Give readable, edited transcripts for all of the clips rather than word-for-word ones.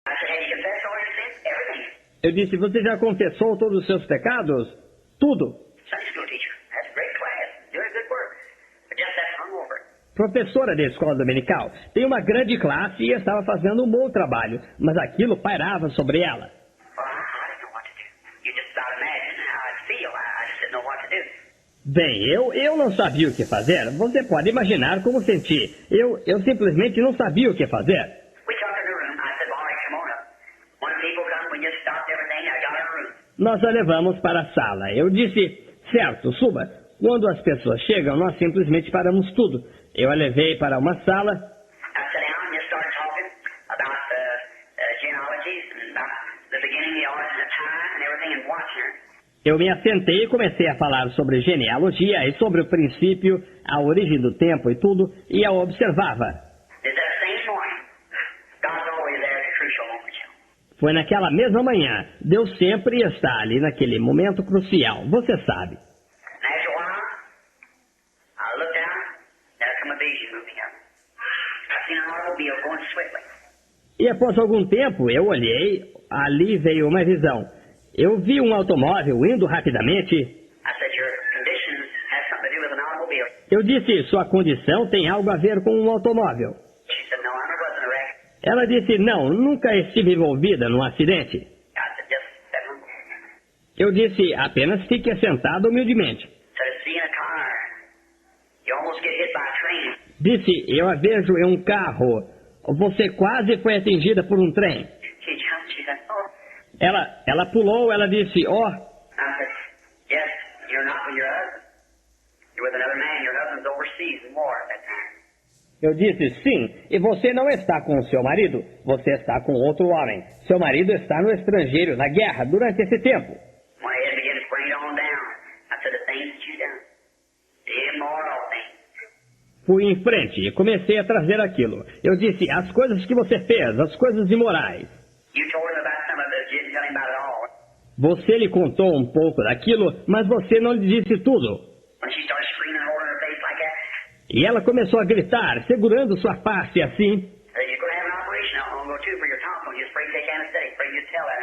I said, have you confessed all your sins? Everything. Eu disse, você já confessou todos os seus pecados? Tudo. Sunday school teacher. That's a great class. Doing good work. But just that hungover. Professora de escola dominical. Tem uma grande classe e estava fazendo um bom trabalho, mas aquilo pairava sobre ela. Well, I didn't know what to do. You just about imagine how I'd feel. I just didn't know what to do. Bem, eu não sabia o que fazer. Você pode imaginar como senti. Eu simplesmente não sabia o que fazer. We talked in the room. I said, all right, come on up. When people come, we just stopped everything. I got in the room. Nós a levamos para a sala. Eu disse, certo, suba. Quando as pessoas chegam, nós simplesmente paramos tudo. Eu a levei para uma sala. I sat down and just started talking about genealogies and about the beginning, the origin of time and everything and watching her. Eu me assentei e comecei a falar sobre genealogia e sobre o princípio, a origem do tempo e tudo, e a observava. Is that same morning? God's always there at the crucial moment. Foi naquela mesma manhã. Deus sempre está ali naquele momento crucial. Você sabe. And after a while, I looked down, there come a vision moving up. I seen an automobile going swiftly. E após algum tempo, eu olhei, ali veio uma visão. Eu vi um automóvel indo rapidamente. I said, your conditions have something to do with an automobile. Eu disse, sua condição tem algo a ver com um automóvel. She said, no, I never was in a wreck. Ela disse, não, nunca estive envolvida num acidente. I said, just sit down. Eu disse, apenas fique assentado humildemente. Said, seeing a car. You almost get hit by a train. Disse, eu a vejo em um carro. Você quase foi atingida por um trem. She jumped, she said, oh. Ela pulou, ela disse, oh. I said, yes, you're not with your husband. You're with another man. Your husband's overseas in war at that time. Eu disse, sim, e você não está com o seu marido, você está com outro homem. Seu marido está no estrangeiro, na guerra, durante esse tempo. Went ahead and began to bring it on down. I said, the things that you done, the immoral things. Fui em frente e comecei a trazer aquilo. Eu disse, as coisas que você fez, as coisas imorais. You told him about some of it, you didn't tell him about it all. Você lhe contou um pouco daquilo, mas você não lhe disse tudo. When she started screaming and holding her face like that, E ela começou a gritar, segurando sua face assim. said, you're going to have an operation. I'm going to go too for your tonsil. You're afraid to take anesthetic, afraid you tell that.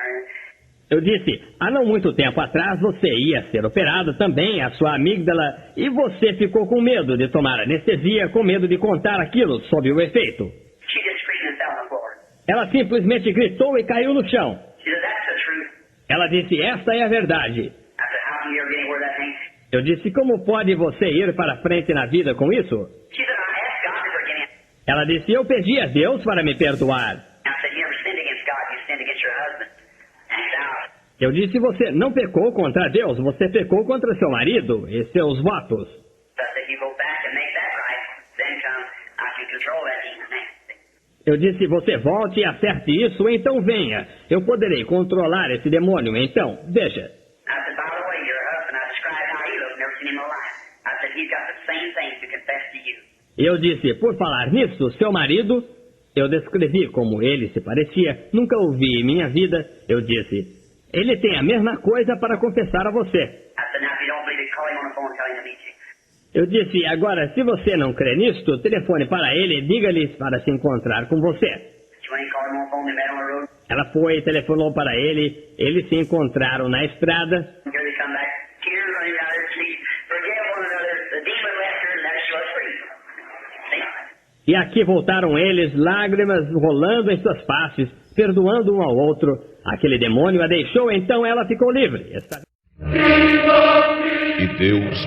Eu disse, há não muito tempo atrás você ia ser operado também, a sua amígdala, e você ficou com medo de tomar anestesia, com medo de contar aquilo sob o efeito. She just screamed and fell on the floor. Ela simplesmente gritou e caiu no chão. She said, that's the truth. Ela disse, esta é a verdade. I said, how can you ever get anywhere that thing? Eu disse, como pode você ir para frente na vida com isso? She said, I asked God to forgive me. Ela disse, eu pedi a Deus para me perdoar. I said, you never sinned against God. You sinned against your husband. Act out. Eu disse, você não pecou contra Deus, você pecou contra seu marido e seus votos. So I said, you go back and make that right. Then come, I can control that demon. Eu disse, você volte e acerte isso, então venha. Eu poderei controlar esse demônio, então, veja. I said, by the way, your husband, I described how he looked, never seen him in my life. I said, he's got the same things to confess to you. Eu disse, por falar nisso, seu marido, eu descrevi como ele se parecia, nunca o vi em minha vida. Eu disse, ele tem a mesma coisa para confessar a você. I said, now if you don't believe it, call him on the phone and tell him to meet you. Eu disse, agora, se você não crê nisto, telefone para ele e diga-lhe para se encontrar com você. She went and called him on the phone, they met on the road. Ela foi e telefonou para ele, eles se encontraram na estrada. Here they come back, tears running down her cheeks, forgive one another. The demon left her and there she was free. See? E aqui voltaram eles, lágrimas rolando em suas faces, perdoando um ao outro. Aquele demônio a deixou, então ela ficou livre. E Deus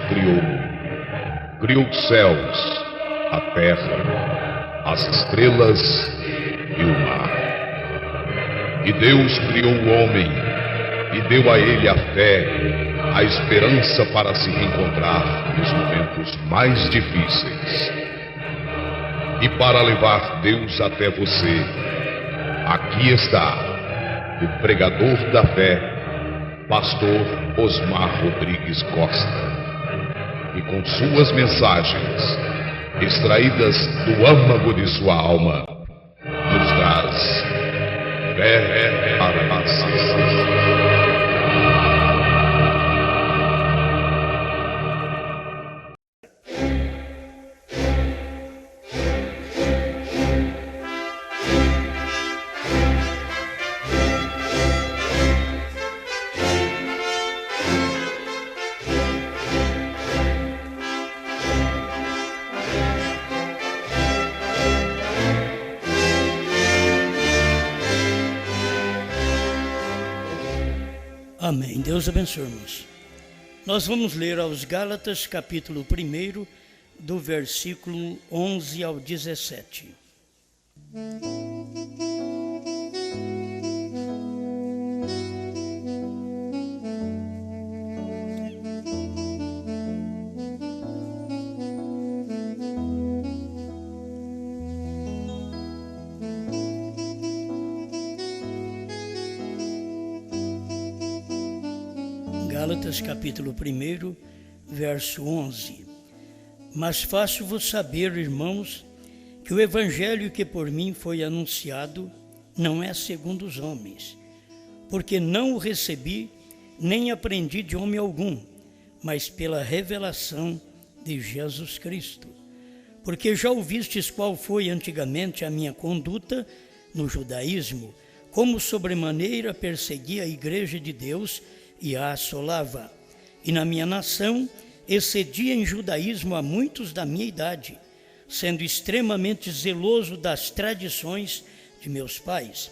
criou os céus, a terra, as estrelas e o mar. E Deus criou o homem e deu a ele a fé, a esperança para se reencontrar nos momentos mais difíceis. E para levar Deus até você, aqui está o pregador da fé, Pastor Osmar Rodrigues Costa. E com suas mensagens, extraídas do âmago de sua alma, nos traz fé para a paz. Amém. Deus abençoe, irmãos. Nós vamos ler aos Gálatas, capítulo 1, do versículo 11 ao 17. Gálatas, capítulo 1, verso 11. Mas faço-vos saber, irmãos, que o evangelho que por mim foi anunciado não é segundo os homens, porque não o recebi, nem aprendi de homem algum, mas pela revelação de Jesus Cristo. Porque já ouvistes qual foi antigamente a minha conduta no judaísmo, como sobremaneira persegui a igreja de Deus e a assolava. E na minha nação excedia em judaísmo a muitos da minha idade, sendo extremamente zeloso das tradições de meus pais.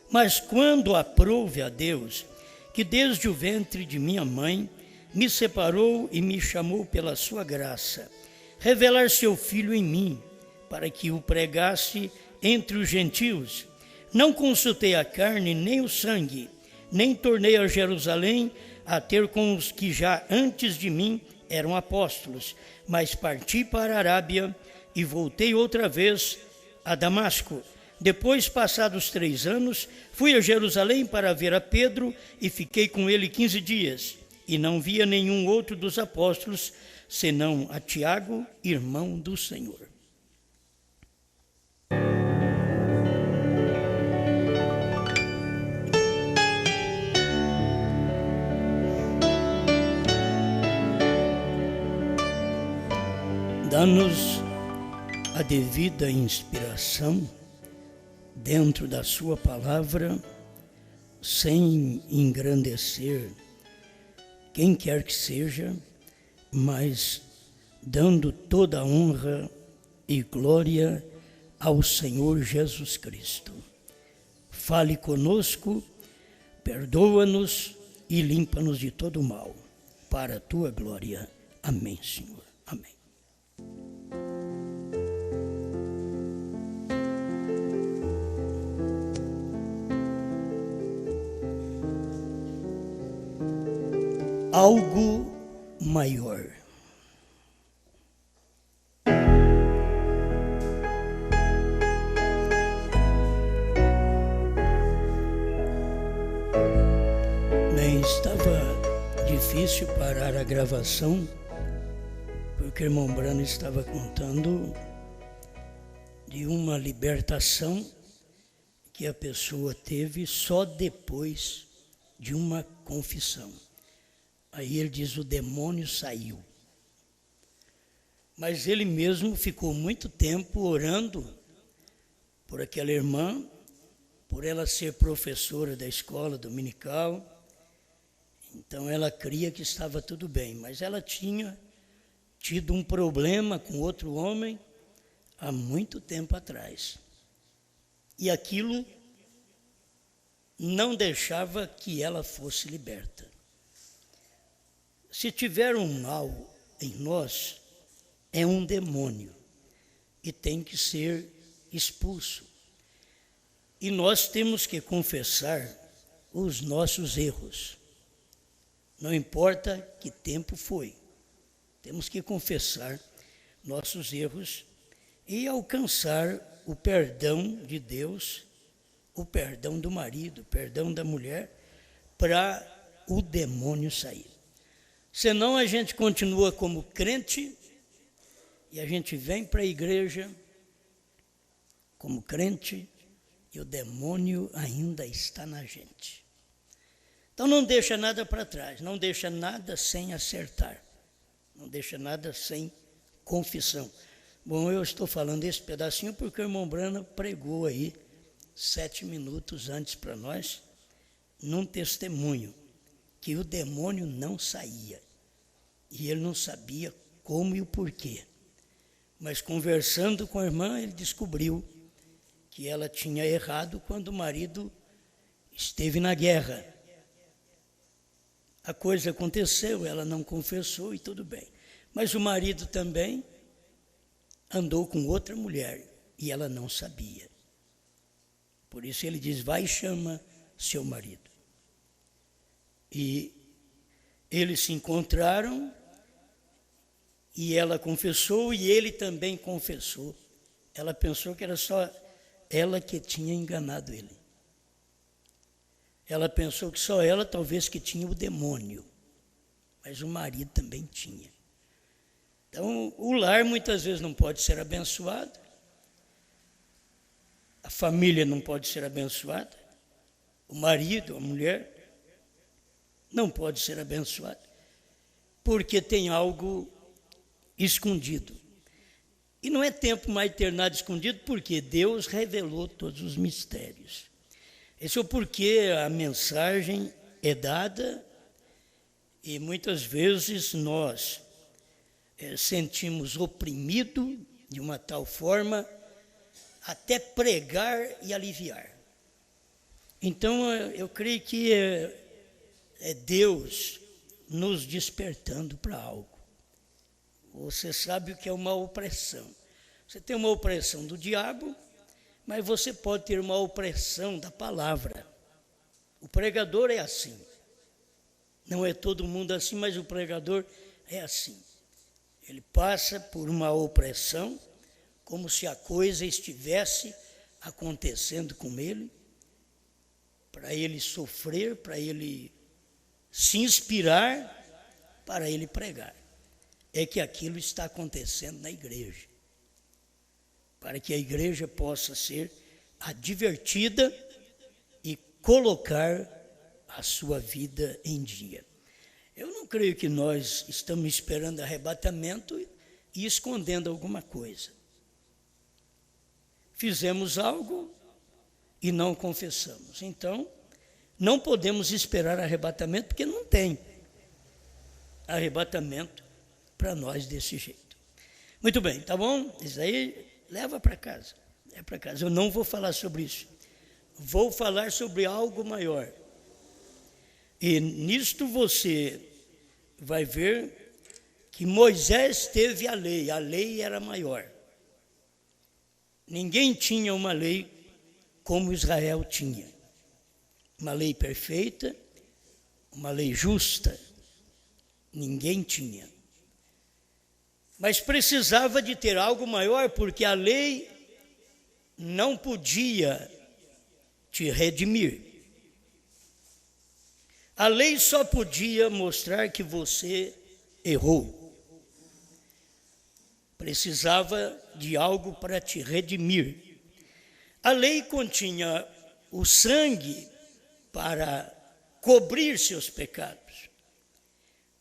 Mas quando aprouve a Deus, que desde o ventre de minha mãe me separou e me chamou pela sua graça, revelar seu Filho em mim, para que o pregasse entre os gentios, não consultei a carne nem o sangue, nem tornei a Jerusalém a ter com os que já antes de mim eram apóstolos, mas parti para a Arábia e voltei outra vez a Damasco. Depois, passados 3 anos, fui a Jerusalém para ver a Pedro e fiquei com ele 15 dias. E não via nenhum outro dos apóstolos, senão a Tiago, irmão do Senhor. Dá-nos a devida inspiração dentro da sua palavra, sem engrandecer quem quer que seja, mas dando toda a honra e glória ao Senhor Jesus Cristo. Fale conosco, perdoa-nos e limpa-nos de todo o mal, para a tua glória. Amém, Senhor. Amém. Algo maior. Bem, estava difícil parar a gravação, porque o irmão Brano estava contando de uma libertação que a pessoa teve só depois de uma confissão. Aí ele diz, o demônio saiu. Mas ele mesmo ficou muito tempo orando por aquela irmã, por ela ser professora da escola dominical. Então ela cria que estava tudo bem, mas ela tinha tido um problema com outro homem há muito tempo atrás. E aquilo não deixava que ela fosse liberta. Se tiver um mal em nós, é um demônio e tem que ser expulso. E nós temos que confessar os nossos erros. Não importa que tempo foi, temos que confessar nossos erros e alcançar o perdão de Deus, o perdão do marido, o perdão da mulher, para o demônio sair. Senão a gente continua como crente e a gente vem para a igreja como crente e o demônio ainda está na gente. Então não deixa nada para trás, não deixa nada sem acertar, não deixa nada sem confissão. Bom, eu estou falando esse pedacinho porque o irmão Brana pregou aí 7 minutos antes para nós, num testemunho, que o demônio não saía. E ele não sabia como e o porquê. Mas conversando com a irmã, ele descobriu que ela tinha errado quando o marido esteve na guerra. a coisa aconteceu, ela não confessou e tudo bem. Mas o marido também andou com outra mulher e ela não sabia. Por isso ele diz, vai e chama seu marido. E eles se encontraram e ela confessou e ele também confessou. Ela pensou que era só ela que tinha enganado ele. Ela pensou que só ela talvez que tinha o demônio, mas o marido também tinha. Então, o lar muitas vezes não pode ser abençoado, a família não pode ser abençoada, o marido, a mulher, não pode ser abençoado, porque tem algo escondido. E não é tempo mais ter nada escondido, porque Deus revelou todos os mistérios. Esse é o porquê a mensagem é dada e muitas vezes nós sentimos oprimido de uma tal forma até pregar e aliviar. Então eu creio que é Deus nos despertando para algo. Você sabe o que é uma opressão. Você tem uma opressão do diabo, mas você pode ter uma opressão da palavra. O pregador é assim. Não é todo mundo assim, mas o pregador é assim. Ele passa por uma opressão, como se a coisa estivesse acontecendo com ele, para ele sofrer, para ele se inspirar, para ele pregar. É que aquilo está acontecendo na igreja, para que a igreja possa ser advertida e colocar a sua vida em dia. Eu não creio que nós estamos esperando arrebatamento e escondendo alguma coisa. Fizemos algo e não confessamos. Então, não podemos esperar arrebatamento, porque não tem arrebatamento para nós desse jeito. Muito bem, tá bom? Isso aí leva para casa. É para casa. Eu não vou falar sobre isso. Vou falar sobre algo maior. E nisto você vai ver que Moisés teve a lei era maior. Ninguém tinha uma lei como Israel tinha. Uma lei perfeita, uma lei justa. Ninguém tinha. Mas precisava de ter algo maior, porque a lei não podia te redimir. A lei só podia mostrar que você errou. Precisava de algo para te redimir. A lei continha o sangue para cobrir seus pecados,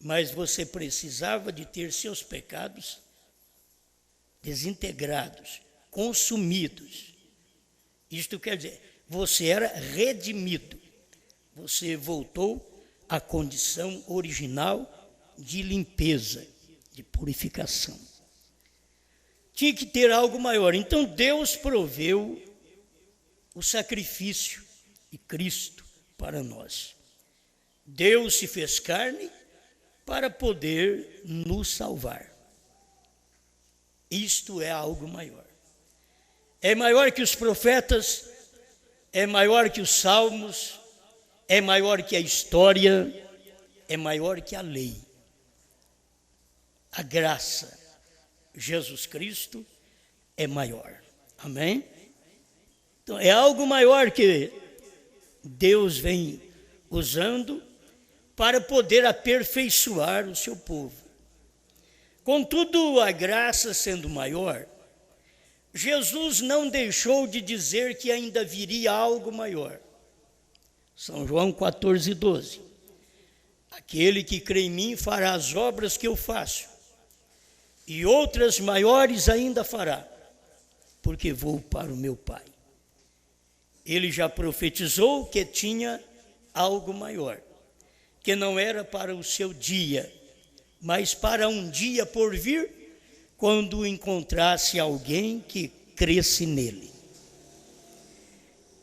mas você precisava de ter seus pecados desintegrados, consumidos. Isto quer dizer, você era redimido. Você voltou à condição original de limpeza, de purificação. Tinha que ter algo maior. Então Deus proveu o sacrifício de Cristo para nós. Deus se fez carne para poder nos salvar. Isto é algo maior. É maior que os profetas, é maior que os salmos, é maior que a história, é maior que a lei. A graça, Jesus Cristo, é maior. Amém? Então, é algo maior que Deus vem usando para poder aperfeiçoar o seu povo. Contudo, a graça sendo maior, Jesus não deixou de dizer que ainda viria algo maior. São João 14:12. Aquele que crê em mim fará as obras que eu faço, e outras maiores ainda fará, porque vou para o meu Pai. Ele já profetizou que tinha algo maior, que não era para o seu dia, mas para um dia por vir, quando encontrasse alguém que cresce nele.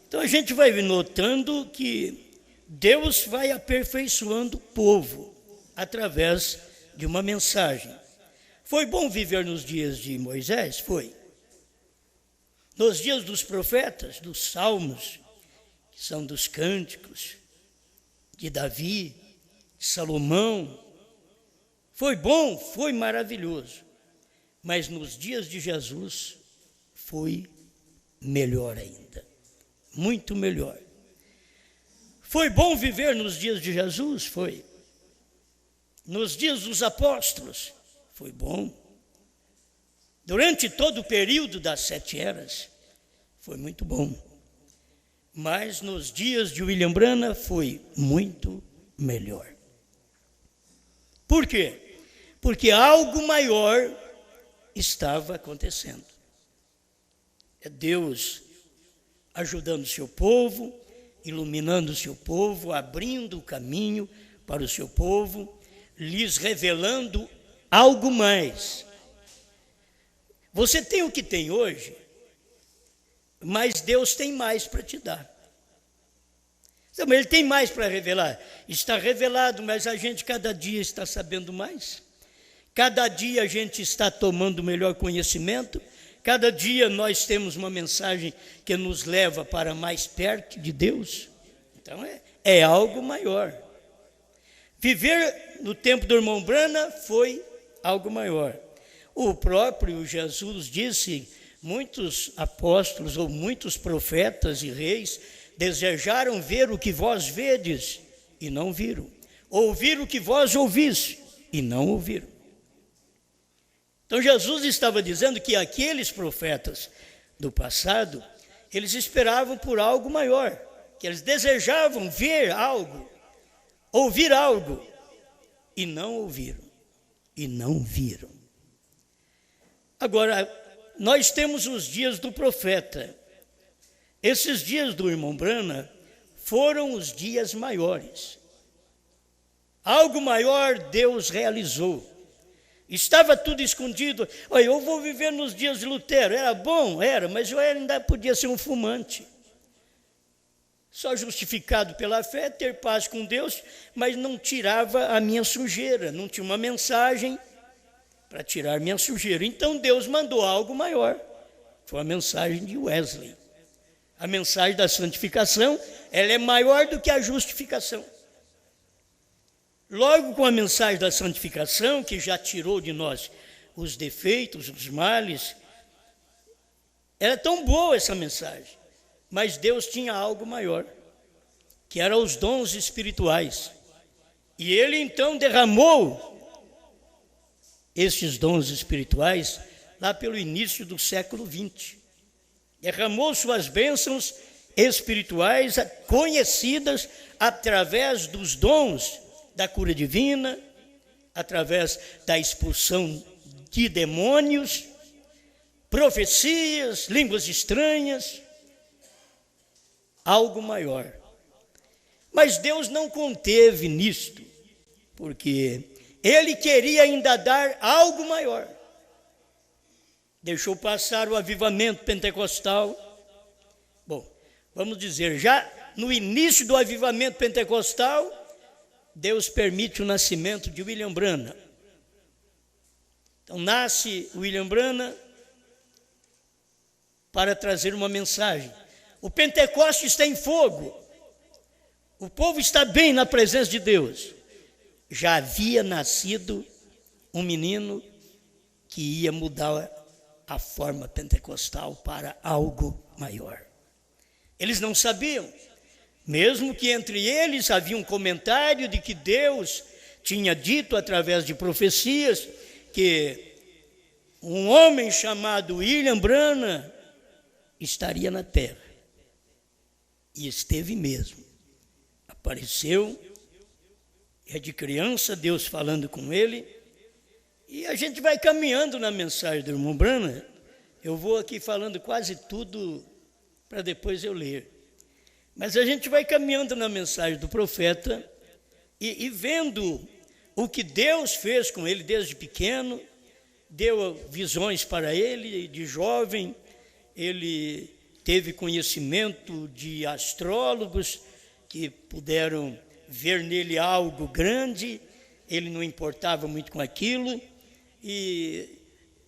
Então a gente vai notando que Deus vai aperfeiçoando o povo através de uma mensagem. Foi bom viver nos dias de Moisés? Foi. Nos dias dos profetas, dos salmos, que são dos cânticos, de Davi, de Salomão, foi bom, foi maravilhoso. Mas nos dias de Jesus foi melhor ainda, muito melhor. Foi bom viver nos dias de Jesus? Foi. Nos dias dos apóstolos? Foi bom. Durante todo o período das 7 eras? Foi muito bom. Mas nos dias de William Branham foi muito melhor. Por quê? Porque algo maior estava acontecendo. É Deus ajudando o seu povo, iluminando o seu povo, abrindo o caminho para o seu povo, lhes revelando algo mais. Você tem o que tem hoje, mas Deus tem mais para te dar. Então, Ele tem mais para revelar. Está revelado, mas a gente cada dia está sabendo mais. Cada dia a gente está tomando melhor conhecimento. Cada dia nós temos uma mensagem que nos leva para mais perto de Deus. Então é algo maior. Viver no tempo do irmão Branham foi algo maior. O próprio Jesus disse, muitos apóstolos ou muitos profetas e reis desejaram ver o que vós vedes e não viram. Ouvir o que vós ouviste e não ouviram. Então Jesus estava dizendo que aqueles profetas do passado, eles esperavam por algo maior, que eles desejavam ver algo, ouvir algo, e não ouviram, e não viram. Agora, nós temos os dias do profeta. Esses dias do irmão Branham foram os dias maiores. Algo maior Deus realizou. Estava tudo escondido. Olha, eu vou viver nos dias de Lutero. Era bom? Era, mas eu ainda podia ser um fumante. Só justificado pela fé, ter paz com Deus, mas não tirava a minha sujeira. Não tinha uma mensagem para tirar minha sujeira. Então Deus mandou algo maior. Foi a mensagem de Wesley. A mensagem da santificação, ela é maior do que a justificação. Logo com a mensagem da santificação, que já tirou de nós os defeitos, os males, era tão boa essa mensagem, mas Deus tinha algo maior, que eram os dons espirituais. E Ele então derramou esses dons espirituais lá pelo início do século XX. Derramou suas bênçãos espirituais conhecidas através dos dons da cura divina, através da expulsão de demônios, profecias, línguas estranhas, algo maior. Mas Deus não conteve nisto, porque Ele queria ainda dar algo maior. Deixou passar o avivamento pentecostal. Bom, vamos dizer, já no início do avivamento pentecostal, Deus permite o nascimento de William Branham. Então nasce William Branham para trazer uma mensagem. O Pentecoste está em fogo. O povo está bem na presença de Deus. Já havia nascido um menino que ia mudar a forma pentecostal para algo maior. Eles não sabiam. Mesmo que entre eles havia um comentário de que Deus tinha dito através de profecias que um homem chamado William Branham estaria na terra. E esteve mesmo. Apareceu, é de criança, Deus falando com ele, e a gente vai caminhando na mensagem do irmão Branham. Eu vou aqui falando quase tudo para depois eu ler. Mas a gente vai caminhando na mensagem do profeta e vendo o que Deus fez com ele desde pequeno, deu visões para ele de jovem, ele teve conhecimento de astrólogos que puderam ver nele algo grande. Ele não importava muito com aquilo. E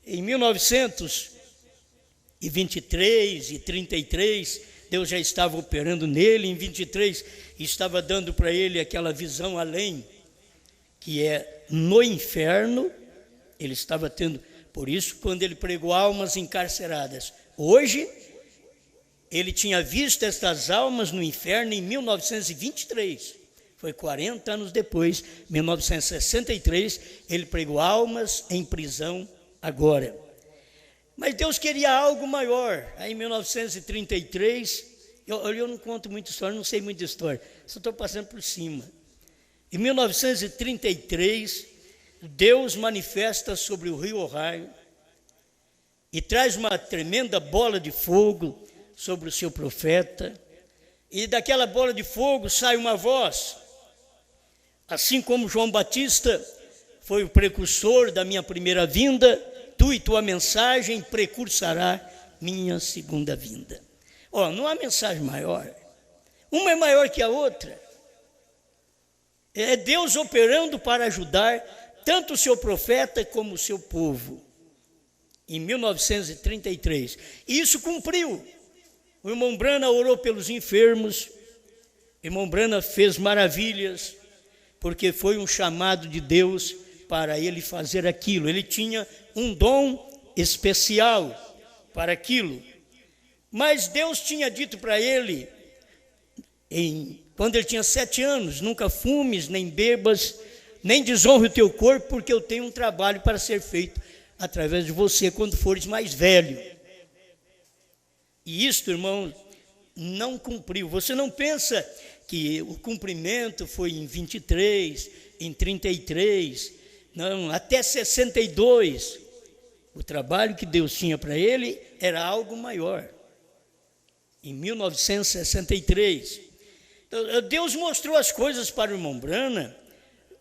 em 1923 e 33, Deus já estava operando nele. Em 23, estava dando para ele aquela visão além, que é no inferno. Ele estava tendo, por isso, quando ele pregou almas encarceradas. Hoje, ele tinha visto estas almas no inferno em 1923. Foi 40 anos depois, 1963, ele pregou almas em prisão agora. Mas Deus queria algo maior. Aí em 1933, eu não conto muita história, não sei muita história, só estou passando por cima. Em 1933, Deus manifesta sobre o rio Ohio e traz uma tremenda bola de fogo sobre o seu profeta, e daquela bola de fogo sai uma voz. Assim como João Batista foi o precursor da minha primeira vinda, tu e tua mensagem precursará minha segunda vinda. Não há mensagem maior. Uma é maior que a outra. É Deus operando para ajudar tanto o seu profeta como o seu povo. Em 1933. E isso cumpriu. O irmão Brana orou pelos enfermos. O irmão Brana fez maravilhas, porque foi um chamado de Deus para ele fazer aquilo. Ele tinha um dom especial para aquilo. Mas Deus tinha dito para ele, quando ele tinha 7 anos, nunca fumes, nem bebas, nem desonre o teu corpo, porque eu tenho um trabalho para ser feito através de você quando fores mais velho. E isto, irmão, não cumpriu. Você não pensa que o cumprimento foi em 23, em 33, não, até 62. O trabalho que Deus tinha para ele era algo maior. Em 1963, Deus mostrou as coisas para o irmão Brana,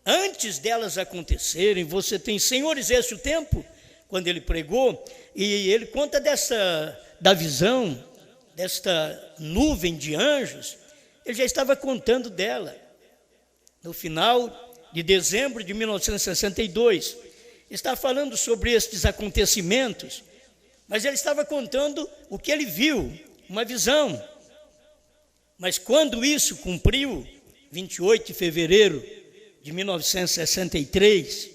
antes delas acontecerem. Você tem, senhores, esse o tempo, quando ele pregou, e ele conta da visão, desta nuvem de anjos. Ele já estava contando dela. No final de dezembro de 1962, está falando sobre estes acontecimentos, mas ele estava contando o que ele viu, uma visão. Mas quando isso cumpriu, 28 de fevereiro de 1963,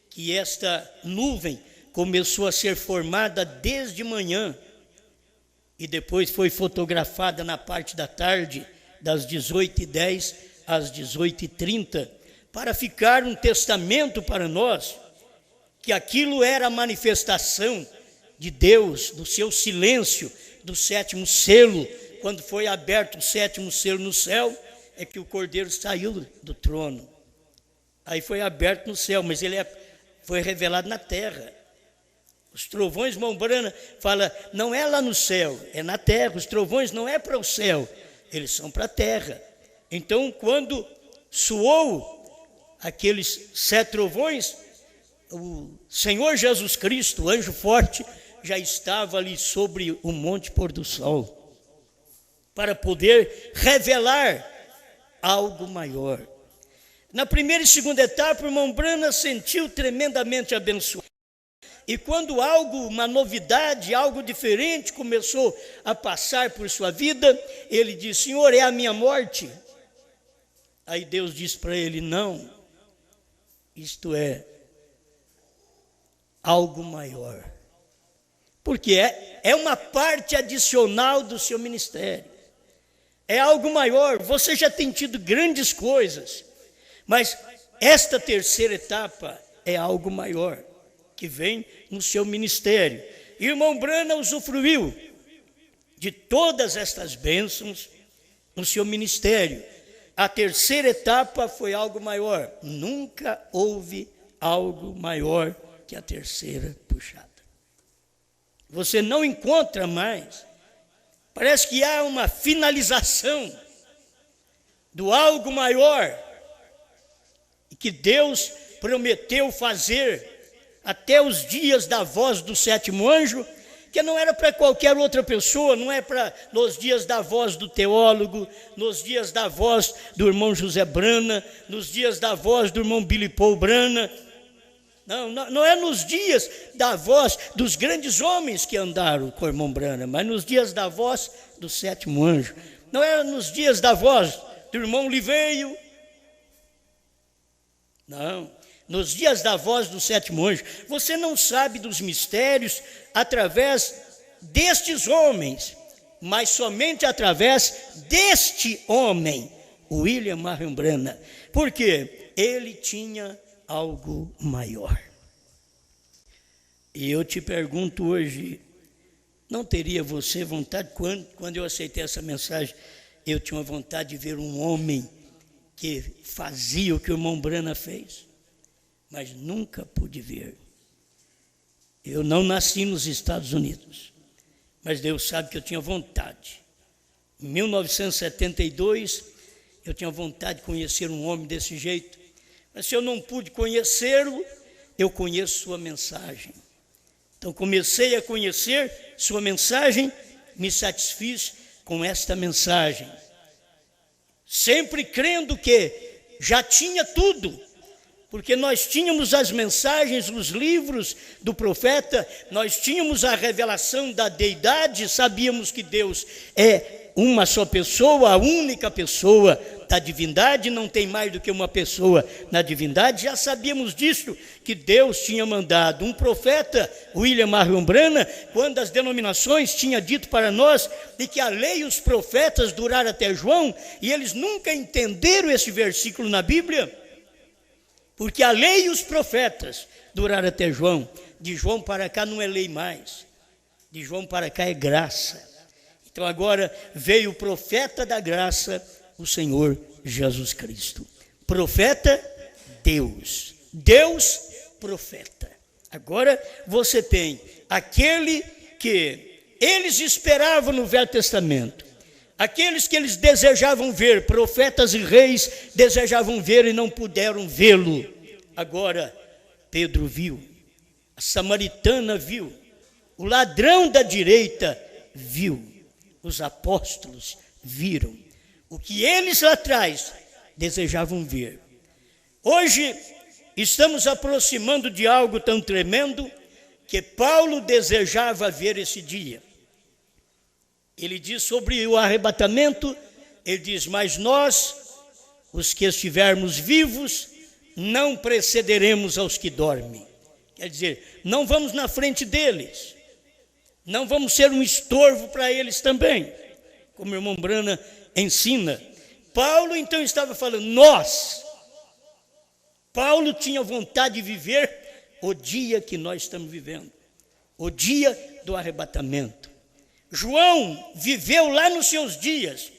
que esta nuvem começou a ser formada desde manhã, e depois foi fotografada na parte da tarde, das 18h10 às 18h30, para ficar um testamento para nós, que aquilo era a manifestação de Deus, do seu silêncio, do 7º selo. Quando foi aberto o 7º selo no céu, é que o Cordeiro saiu do trono. Aí foi aberto no céu, mas ele foi revelado na terra. Os trovões, irmão Brana fala, não é lá no céu, é na terra. Os trovões não é para o céu, eles são para a terra. Então, quando soou aqueles 7 trovões, o Senhor Jesus Cristo, o anjo forte, já estava ali sobre o Monte Pôr do Sol, para poder revelar algo maior. Na primeira e segunda etapa, o irmão Brana sentiu tremendamente abençoado. E quando uma novidade, algo diferente começou a passar por sua vida, ele disse, Senhor, é a minha morte? Aí Deus disse para ele, não, isto é algo maior. Porque é uma parte adicional do seu ministério. É algo maior. Você já tem tido grandes coisas, mas esta terceira etapa é algo maior, que vem no seu ministério. E o irmão Brana usufruiu de todas estas bênçãos no seu ministério. A terceira etapa foi algo maior. Nunca houve algo maior que a terceira puxada. Você não encontra mais. Parece que há uma finalização do algo maior e que Deus prometeu fazer até os dias da voz do 7º anjo, porque não era para qualquer outra pessoa, não é para nos dias da voz do teólogo, nos dias da voz do irmão José Brana, nos dias da voz do irmão Billy Paul Brana. Não é nos dias da voz dos grandes homens que andaram com o irmão Brana, mas nos dias da voz do sétimo anjo. Não é nos dias da voz do irmão Liveio. Não, nos dias da voz do sétimo anjo. Você não sabe dos mistérios através destes homens, mas somente através deste homem, William Marion Branham. Por quê? Ele tinha algo maior. E eu te pergunto hoje, não teria você vontade, quando eu aceitei essa mensagem, eu tinha uma vontade de ver um homem que fazia o que o irmão Branham fez, mas nunca pude ver. Eu não nasci nos Estados Unidos, mas Deus sabe que eu tinha vontade. Em 1972, eu tinha vontade de conhecer um homem desse jeito, mas se eu não pude conhecê-lo, eu conheço sua mensagem. Então comecei a conhecer sua mensagem, me satisfiz com esta mensagem, sempre crendo que já tinha tudo, porque nós tínhamos as mensagens, os livros do profeta, nós tínhamos a revelação da deidade, sabíamos que Deus é uma só pessoa, a única pessoa da divindade, não tem mais do que uma pessoa na divindade. Já sabíamos disso, que Deus tinha mandado um profeta, William Marion Branham, quando as denominações tinham dito para nós de que a lei e os profetas duraram até João, e eles nunca entenderam esse versículo na Bíblia, porque a lei e os profetas duraram até João. De João para cá não é lei mais, de João para cá é graça. Então agora veio o profeta da graça, o Senhor Jesus Cristo. Profeta, Deus. Deus, profeta. Agora você tem aquele que eles esperavam no Velho Testamento, aqueles que eles desejavam ver, profetas e reis desejavam ver e não puderam vê-lo. Agora Pedro viu, a samaritana viu, o ladrão da direita viu, os apóstolos viram o que eles lá atrás desejavam ver. Hoje estamos aproximando de algo tão tremendo que Paulo desejava ver esse dia. Ele diz sobre o arrebatamento, ele diz: mas nós, os que estivermos vivos, não precederemos aos que dormem. Quer dizer, não vamos na frente deles, não vamos ser um estorvo para eles também, como o irmão Branham ensina. Paulo então estava falando, Paulo tinha vontade de viver o dia que nós estamos vivendo, o dia do arrebatamento. João viveu lá nos seus dias,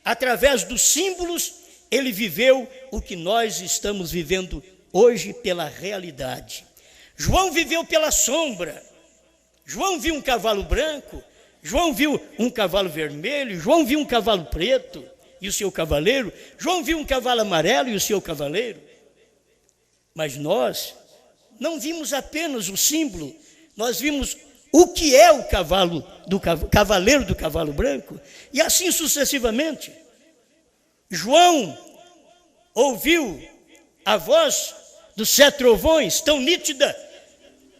através dos símbolos, ele viveu o que nós estamos vivendo hoje pela realidade. João viveu pela sombra. João viu um cavalo branco, João viu um cavalo vermelho, João viu um cavalo preto e o seu cavaleiro, João viu um cavalo amarelo e o seu cavaleiro. Mas nós não vimos apenas o símbolo, nós vimos o que é o cavaleiro do cavalo branco, e assim sucessivamente. João ouviu a voz dos 7 trovões tão nítida,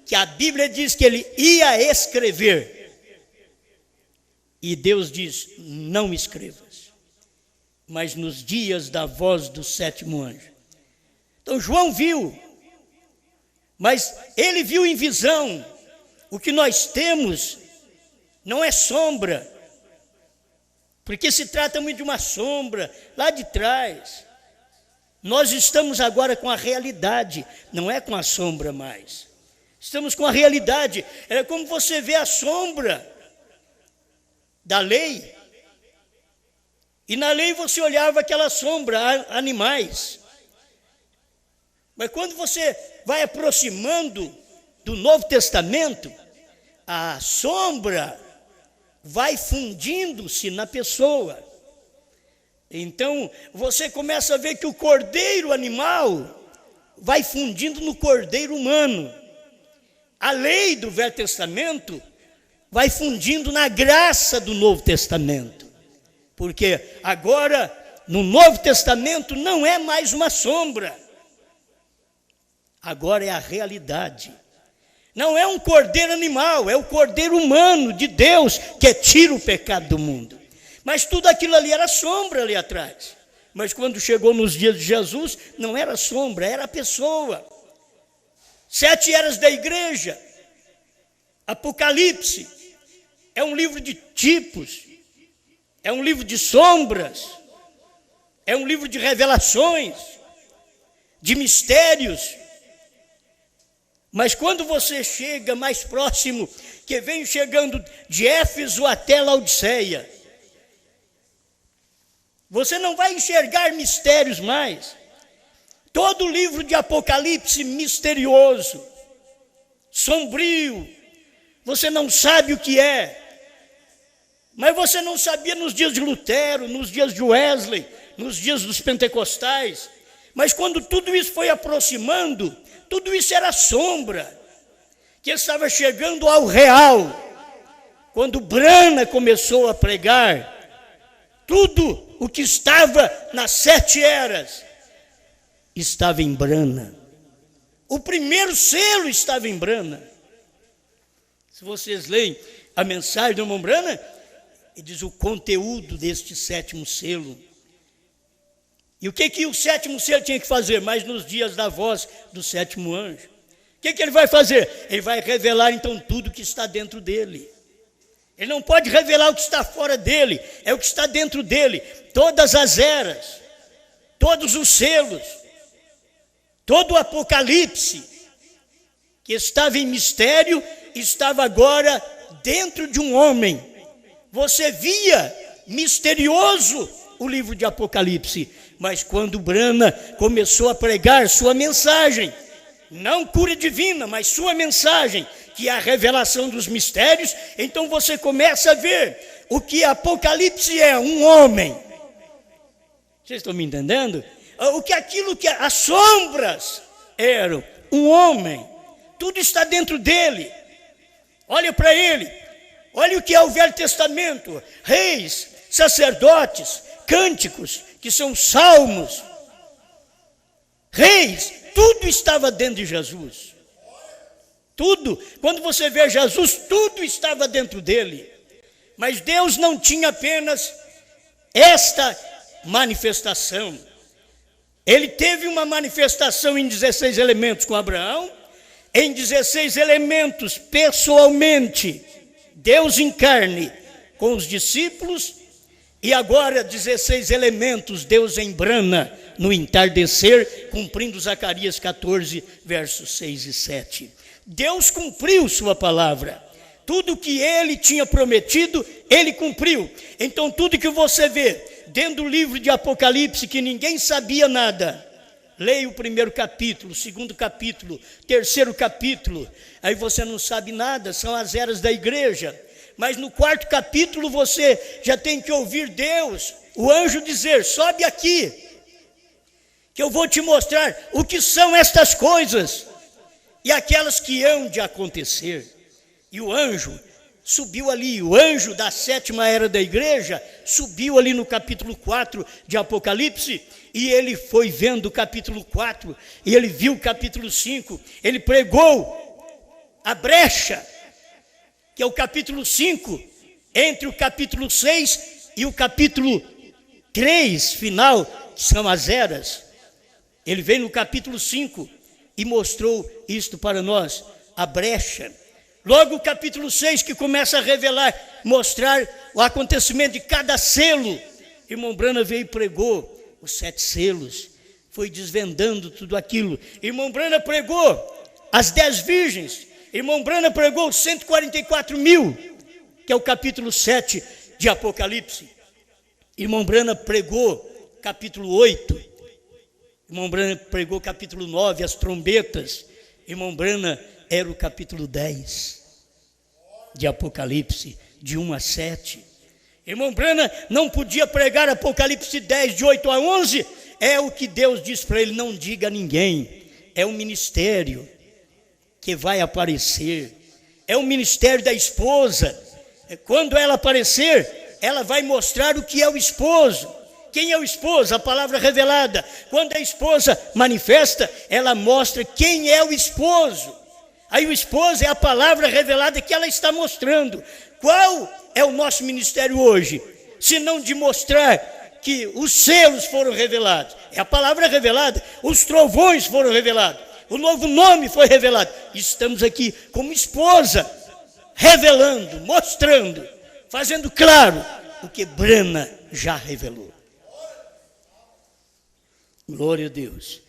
que a Bíblia diz que ele ia escrever. E Deus diz, não escrevas, mas nos dias da voz do 7º anjo. Então João viu, mas ele viu em visão. O que nós temos não é sombra, porque se trata muito de uma sombra lá de trás. Nós estamos agora com a realidade, não é com a sombra mais. Estamos com a realidade. É como você vê a sombra da lei. E na lei você olhava aquela sombra, animais. Mas quando você vai aproximando do Novo Testamento, a sombra vai fundindo-se na pessoa. Então você começa a ver que o cordeiro animal vai fundindo no cordeiro humano. A lei do Velho Testamento vai fundindo na graça do Novo Testamento. Porque agora, no Novo Testamento, não é mais uma sombra. Agora é a realidade. Não é um cordeiro animal, é o cordeiro humano de Deus que tira o pecado do mundo. Mas tudo aquilo ali era sombra ali atrás. Mas quando chegou nos dias de Jesus, não era sombra, era a pessoa. 7 eras da igreja. Apocalipse é um livro de tipos, é um livro de sombras, é um livro de revelações, de mistérios. Mas quando você chega mais próximo, que vem chegando de Éfeso até Laodiceia, você não vai enxergar mistérios mais. Todo o livro de Apocalipse misterioso, sombrio, você não sabe o que é. Mas você não sabia nos dias de Lutero, nos dias de Wesley, nos dias dos pentecostais. Mas quando tudo isso foi aproximando, tudo isso era sombra, que estava chegando ao real. Quando Branham começou a pregar, tudo o que estava nas 7 eras estava em Branham. O primeiro selo estava em Branham. Se vocês leem a mensagem do irmão Branham, ele diz o conteúdo deste 7º selo. E o que o 7º selo tinha que fazer? Mas nos dias da voz do 7º anjo. O que ele vai fazer? Ele vai revelar então tudo que está dentro dele. Ele não pode revelar o que está fora dele, é o que está dentro dele. Todas as eras, todos os selos, todo o Apocalipse, que estava em mistério, estava agora dentro de um homem. Você via misterioso o livro de Apocalipse, mas quando Branham começou a pregar sua mensagem, não cura divina, mas sua mensagem, que é a revelação dos mistérios, então você começa a ver o que Apocalipse é, um homem. Vocês estão me entendendo? Aquilo que as sombras eram, um homem. Tudo está dentro dele. Olha para ele. Olha o que é o Velho Testamento. Reis, sacerdotes, cânticos, que são salmos. Reis, tudo estava dentro de Jesus. Tudo. Quando você vê Jesus, tudo estava dentro dele. Mas Deus não tinha apenas esta manifestação. Ele teve uma manifestação em 16 elementos com Abraão, em 16 elementos pessoalmente, Deus em carne com os discípulos, e agora 16 elementos, Deus em Branham, no entardecer, cumprindo Zacarias 14, versos 6 e 7. Deus cumpriu sua palavra. Tudo que ele tinha prometido, ele cumpriu. Então tudo que você vê dentro do livro de Apocalipse, que ninguém sabia nada, leia o 1º capítulo, 2º capítulo, 3º capítulo, aí você não sabe nada, são as eras da igreja. Mas no 4º capítulo você já tem que ouvir Deus, o anjo dizer, sobe aqui, que eu vou te mostrar o que são estas coisas, e aquelas que hão de acontecer. E o anjo subiu ali, o anjo da 7ª era da igreja, subiu ali no capítulo 4 de Apocalipse, e ele foi vendo o capítulo 4, e ele viu o capítulo 5, ele pregou a brecha, que é o capítulo 5, entre o capítulo 6 e o capítulo 3 final, que são as eras. Ele veio no capítulo 5 e mostrou isto para nós, a brecha. Logo o capítulo 6 que começa a revelar, mostrar o acontecimento de cada selo. Irmão Branham veio e pregou os 7 selos, foi desvendando tudo aquilo. Irmão Branham pregou as 10 virgens. Irmão Branham pregou os 144 mil, que é o capítulo 7 de Apocalipse. Irmão Branham pregou capítulo 8. Irmão Branham pregou capítulo 9, as trombetas. Irmão Branham era o capítulo 10 de Apocalipse, de 1 a 7. Irmão Branham não podia pregar Apocalipse 10, de 8 a 11. É o que Deus diz para ele, não diga a ninguém. É um ministério que vai aparecer. É o ministério da esposa. quando ela aparecer, ela vai mostrar o que é o esposo. Quem é o esposo? A palavra revelada. Quando a esposa manifesta, ela mostra quem é o esposo. Aí o esposo é a palavra revelada que ela está mostrando. Qual é o nosso ministério hoje? Se não de mostrar que os selos foram revelados. É a palavra revelada. Os trovões foram revelados. O novo nome foi revelado. Estamos aqui como esposa, revelando, mostrando, fazendo claro o que Brana já revelou. Glória a Deus.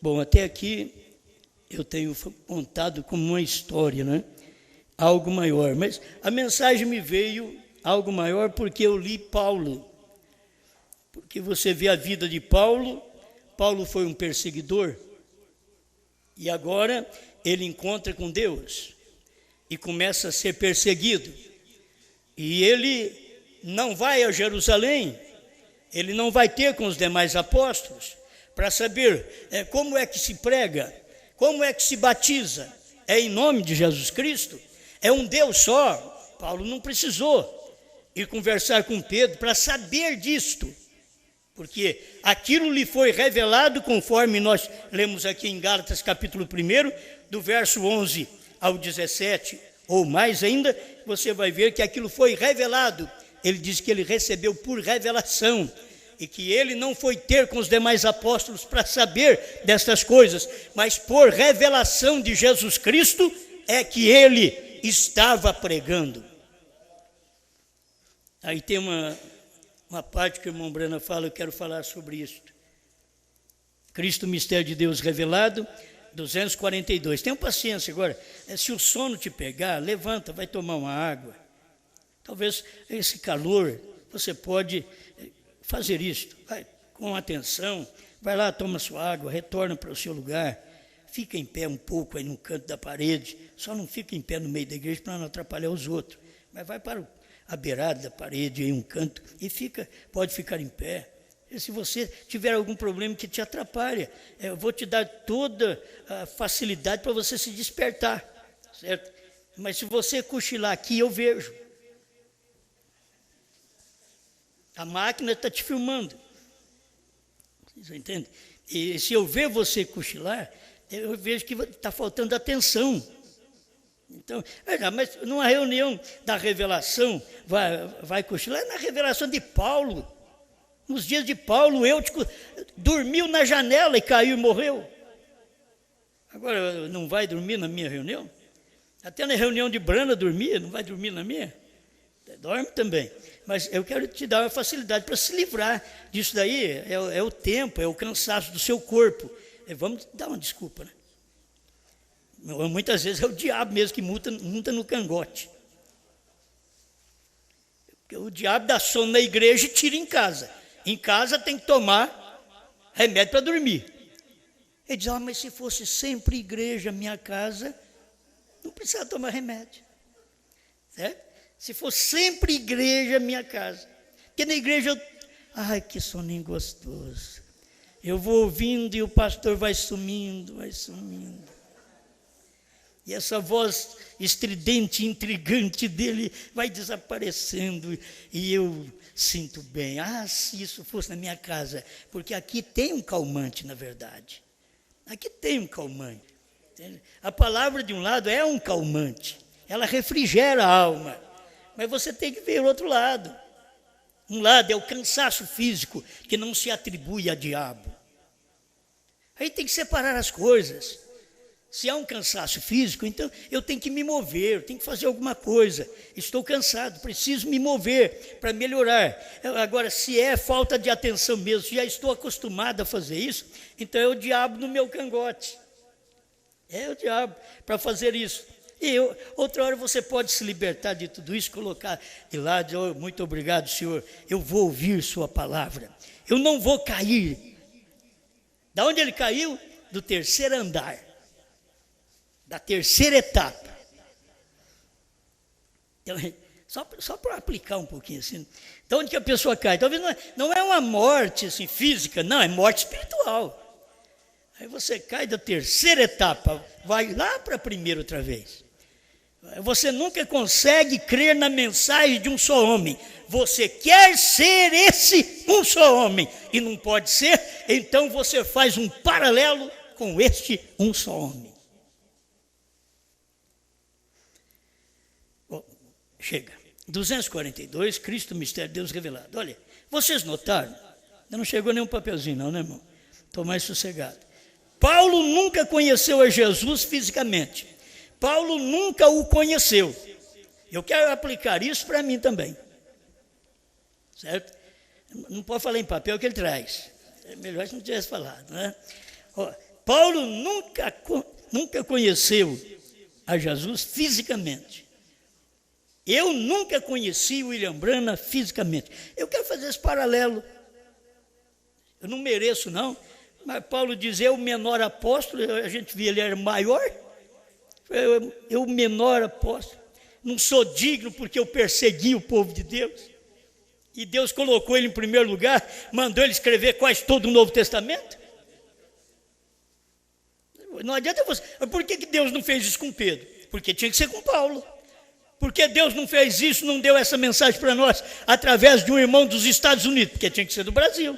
Bom, até aqui eu tenho contado como uma história, né? Algo maior. Mas a mensagem me veio algo maior porque eu li Paulo. Porque você vê a vida de Paulo. Paulo foi um perseguidor. E agora ele encontra com Deus. E começa a ser perseguido. E ele não vai a Jerusalém. Ele não vai ter com os demais apóstolos para saber como é que se prega, como é que se batiza. É em nome de Jesus Cristo. É um Deus só. Paulo não precisou ir conversar com Pedro para saber disto. Porque aquilo lhe foi revelado conforme nós lemos aqui em Gálatas capítulo 1, do verso 11 ao 17, ou mais ainda, você vai ver que aquilo foi revelado. Ele diz que ele recebeu por revelação. E que ele não foi ter com os demais apóstolos para saber destas coisas, mas por revelação de Jesus Cristo é que ele estava pregando. Aí tem uma parte que o irmão Brana fala, eu quero falar sobre isso. Cristo, mistério de Deus revelado, 242. Tenha paciência agora. Se o sono te pegar, levanta, vai tomar uma água. Talvez esse calor, você pode fazer isto, vai com atenção, vai lá, toma sua água, retorna para o seu lugar, fica em pé um pouco aí no canto da parede, só não fica em pé no meio da igreja para não atrapalhar os outros, mas vai para a beirada da parede, em um canto, e pode ficar em pé. E se você tiver algum problema que te atrapalha, eu vou te dar toda a facilidade para você se despertar, certo? Mas se você cochilar aqui, eu vejo. A máquina está te filmando. Vocês entendem? E se eu ver você cochilar, eu vejo que está faltando atenção. Então, mas numa reunião da revelação, vai cochilar? É na revelação de Paulo. Nos dias de Paulo, Eutico dormiu na janela e caiu e morreu. Agora, não vai dormir na minha reunião? Até na reunião de Brana dormia, não vai dormir na minha? Dorme também. Mas eu quero te dar uma facilidade para se livrar disso daí. É o tempo, é o cansaço do seu corpo. Vamos dar uma desculpa, né? Muitas vezes é o diabo mesmo que monta no cangote. Porque o diabo dá sono na igreja e tira em casa. Em casa tem que tomar remédio para dormir. Ele diz, mas se fosse sempre igreja, minha casa, não precisava tomar remédio. Certo? Se for sempre igreja, minha casa. Porque na igreja, ai, que soninho gostoso. Eu vou ouvindo e o pastor vai sumindo, vai sumindo. E essa voz estridente, intrigante dele vai desaparecendo. E eu sinto bem. Se isso fosse na minha casa. Porque aqui tem um calmante, na verdade. Aqui tem um calmante. Entende? A palavra de um lado é um calmante. Ela refrigera a alma. Mas você tem que ver o outro lado. Um lado é o cansaço físico, que não se atribui a diabo. Aí tem que separar as coisas. Se há um cansaço físico, então eu tenho que me mover, eu tenho que fazer alguma coisa. Estou cansado, preciso me mover para melhorar. Agora, se é falta de atenção mesmo, se já estou acostumado a fazer isso, então é o diabo no meu cangote. É o diabo para fazer isso. E outra hora você pode se libertar de tudo isso, colocar de lado, muito obrigado, Senhor, eu vou ouvir sua palavra, eu não vou cair. Da onde ele caiu? Do terceiro andar, da terceira etapa. Então, só para aplicar um pouquinho assim, da onde que a pessoa cai? Talvez não é uma morte assim, física, não, é morte espiritual. Aí você cai da terceira etapa, vai lá para a primeira outra vez. Você nunca consegue crer na mensagem de um só homem. Você quer ser esse um só homem e não pode ser, então você faz um paralelo com este um só homem. Bom, chega. 242, Cristo, mistério de Deus revelado. Olha, vocês notaram? Ainda não chegou nenhum papelzinho não, né, irmão? Estou mais sossegado. Paulo nunca conheceu a Jesus fisicamente. Paulo nunca o conheceu. Eu quero aplicar isso para mim também. Certo? Não pode falar em papel que ele traz. É melhor se não tivesse falado, né? Paulo nunca conheceu a Jesus fisicamente. Eu nunca conheci o William Branham fisicamente. Eu quero fazer esse paralelo. Eu não mereço, não. Mas Paulo diz, eu menor apóstolo, a gente via ele era maior. Eu menor apóstolo. Não sou digno porque eu persegui o povo de Deus. E Deus colocou ele em primeiro lugar, mandou ele escrever quase todo o Novo Testamento. Não adianta você. Por que Deus não fez isso com Pedro? Porque tinha que ser com Paulo. Por que Deus não fez isso, não deu essa mensagem para nós através de um irmão dos Estados Unidos? Porque tinha que ser do Brasil.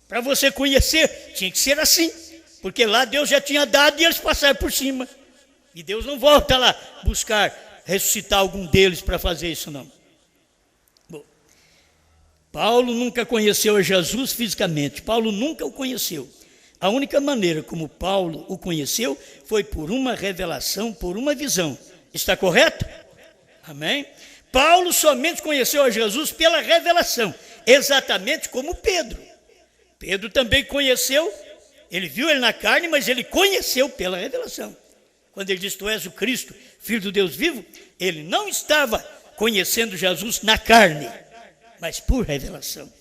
Para você conhecer, tinha que ser assim. Porque lá Deus já tinha dado e eles passaram por cima. E Deus não volta lá buscar ressuscitar algum deles para fazer isso, não. Bom, Paulo nunca conheceu a Jesus fisicamente. Paulo nunca o conheceu. A única maneira como Paulo o conheceu foi por uma revelação, por uma visão. Está correto? Amém? Paulo somente conheceu a Jesus pela revelação, exatamente como Pedro. Pedro também conheceu, ele viu ele na carne, mas ele conheceu pela revelação. Quando ele disse, tu és o Cristo, Filho do Deus vivo, ele não estava conhecendo Jesus na carne, mas por revelação.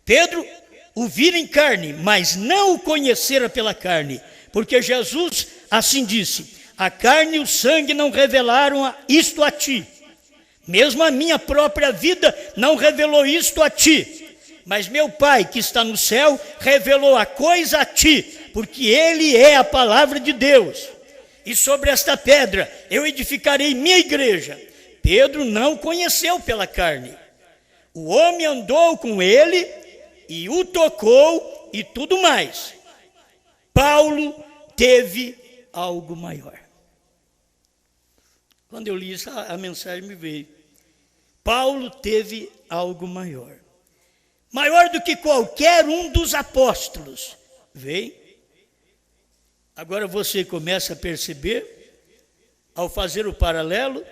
Pedro o vira em carne, mas não o conhecera pela carne, porque Jesus assim disse, a carne e o sangue não revelaram isto a ti, mesmo a minha própria vida não revelou isto a ti, mas meu Pai que está no céu revelou a coisa a ti, porque Ele é a palavra de Deus, e sobre esta pedra eu edificarei minha igreja. Pedro não conheceu pela carne, o homem andou com ele e o tocou e tudo mais. Paulo teve algo maior. Quando eu li isso, a mensagem me veio. Paulo teve algo maior. Maior do que qualquer um dos apóstolos. Veio. Agora você começa a perceber, ao fazer o paralelo,